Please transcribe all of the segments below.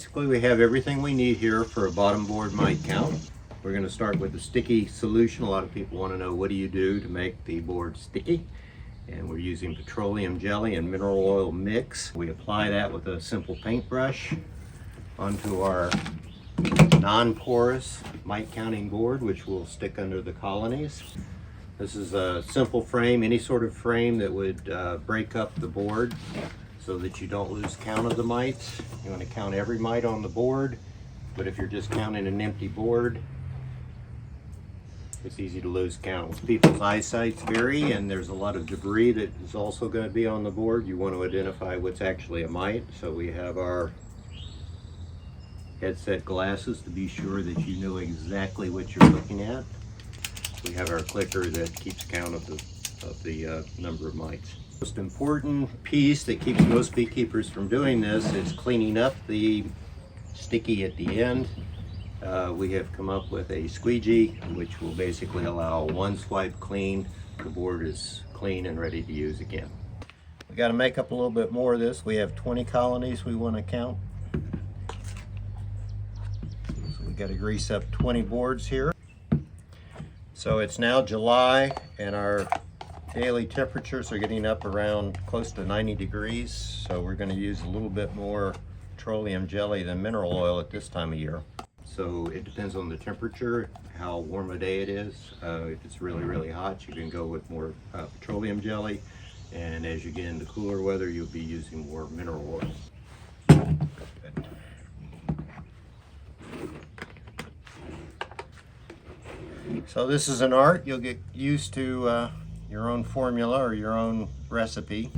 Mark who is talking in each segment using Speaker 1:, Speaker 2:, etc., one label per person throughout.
Speaker 1: basically we have everything we need here for a bottom-board mite count. We're going to start with the sticky solution. A lot of people want to know, what do you do to make the board sticky? And we're using petroleum jelly and mineral oil mix. We apply that with a simple paintbrush onto our non-porous mite counting board, which will stick under the colonies. This is a simple frame, any sort of frame that would break up the board so that you don't lose count of the mites. You want to count every mite on the board, but if you're just counting an empty board, it's easy to lose count. People's eyesights vary, and there's a lot of debris that is also going to be on the board. You want to identify what's actually a mite, so we have our headset glasses to be sure that you know exactly what you're looking at. We have our clicker that keeps count of the number of mites. The most important piece that keeps most beekeepers from doing this is cleaning up the sticky at the end. We have come up with a squeegee, which will basically allow one swipe clean. The board is clean and ready to use again. We got to make up a little bit more of this. We have 20 colonies we want to count. So we got to grease up 20 boards here. So it's now July, and our daily temperatures are getting up around close to 90 degrees. So we're going to use a little bit more petroleum jelly than mineral oil at this time of year. So it depends on the temperature, how warm a day it is. If it's really hot, you can go with more petroleum jelly. And as you get into cooler weather, you'll be using more mineral oil. So this is an art. You'll get used to your own formula or your own recipe.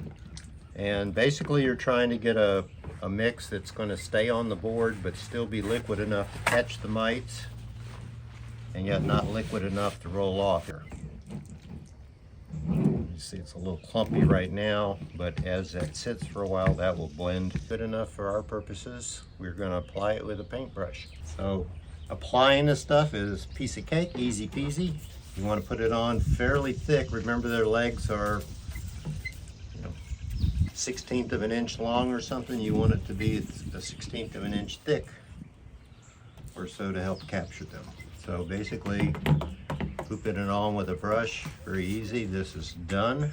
Speaker 1: And basically you're trying to get a mix that's going to stay on the board but still be liquid enough to catch the mites, and yet not liquid enough to roll off here. You see it's a little clumpy right now, but as that sits for a while, that will blend. Good enough for our purposes. We're going to apply it with a paintbrush. So applying this stuff is a piece of cake, easy peasy. You want to put it on fairly thick. Remember, their legs are 1/16 of an inch long or something. You want it to be a 1/16 of an inch thick or so to help capture them. So basically, looping it on with a brush, very easy. This is done.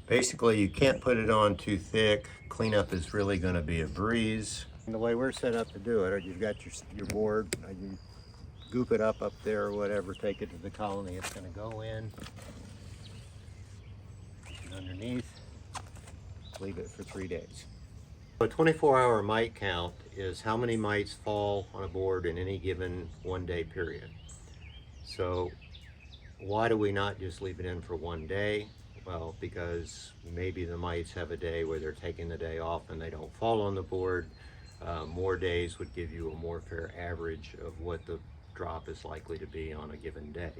Speaker 1: Basically, you can't put it on too thick. Cleanup is really going to be a breeze. And the way we're set up to do it, you've got your board, you goop it up there or whatever, take it to the colony. It's going to go in, push it underneath, leave it for 3 days. A 24-hour mite count is how many mites fall on a board in any given one-day period. So why do we not just leave it in for 1 day? Well, because maybe the mites have a day where they're taking the day off and they don't fall on the board. More days would give you a more fair average of what the drop is likely to be on a given day.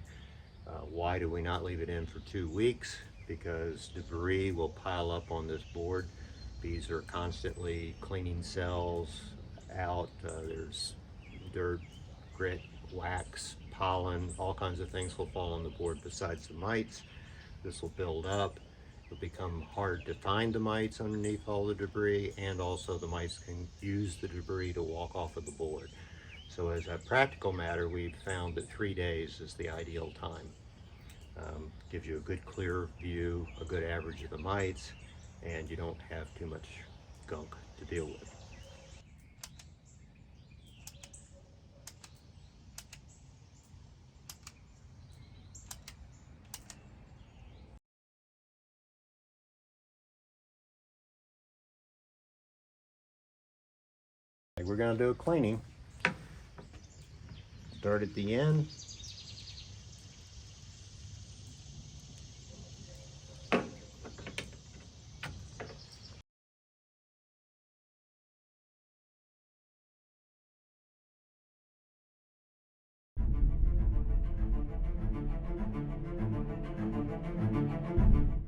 Speaker 1: Why do we not leave it in for 2 weeks? Because debris will pile up on this board. Bees are constantly cleaning cells out. There's dirt, grit, wax, pollen, all kinds of things will fall on the board besides the mites. This will build up. It'll become hard to find the mites underneath all the debris, and also the mites can use the debris to walk off of the board. So as a practical matter, we've found that 3 days is the ideal time. Gives you a good clear view, a good average of the mites, and you don't have too much gunk to deal with. We're going to do a cleaning. Start at the end.